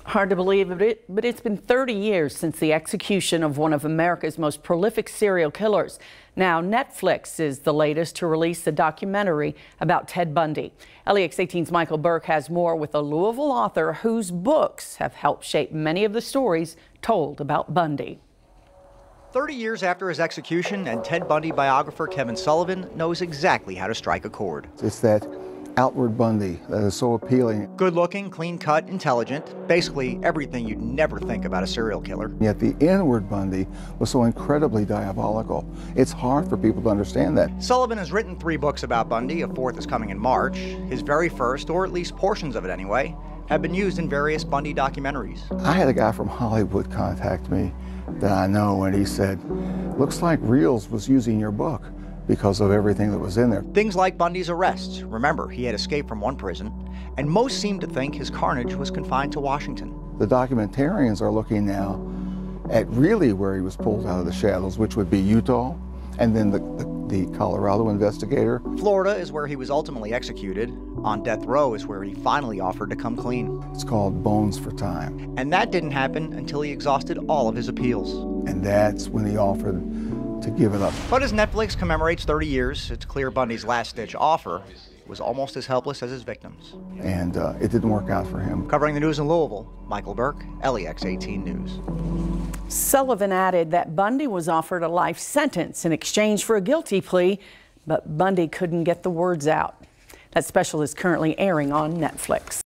Hard to believe it, but it's been 30 years since the execution of one of America's most prolific serial killers. Now, Netflix is the latest to release a documentary about Ted Bundy. LEX18's Michael Burke has more with a Louisville author whose books have helped shape many of the stories told about Bundy. 30 years after his execution, and Ted Bundy biographer Kevin Sullivan knows exactly how to strike a chord. It's that outward Bundy that is so appealing. Good-looking, clean-cut, intelligent, basically everything you'd never think about a serial killer. Yet the inward Bundy was so incredibly diabolical. It's hard for people to understand that. Sullivan has written 3 books about Bundy. A 4th is coming in March. His very first, or at least portions of it anyway, have been used in various Bundy documentaries. I had a guy from Hollywood contact me that I know, and he said, "Looks like Reels was using your book because of everything that was in there." Things like Bundy's arrests. Remember, he had escaped from one prison, and most seem to think his carnage was confined to Washington. The documentarians are looking now at really where he was pulled out of the shadows, which would be Utah, and then the Colorado investigator. Florida is where he was ultimately executed. On death row is where he finally offered to come clean. It's called Bones for Time. And that didn't happen until he exhausted all of his appeals. And that's when he offered to give it up. But as Netflix commemorates 30 years, it's clear Bundy's last-ditch offer was almost as helpless as his victims. And it didn't work out for him. Covering the news in Louisville, Michael Burke, LEX18 News. Sullivan added that Bundy was offered a life sentence in exchange for a guilty plea, but Bundy couldn't get the words out. That special is currently airing on Netflix.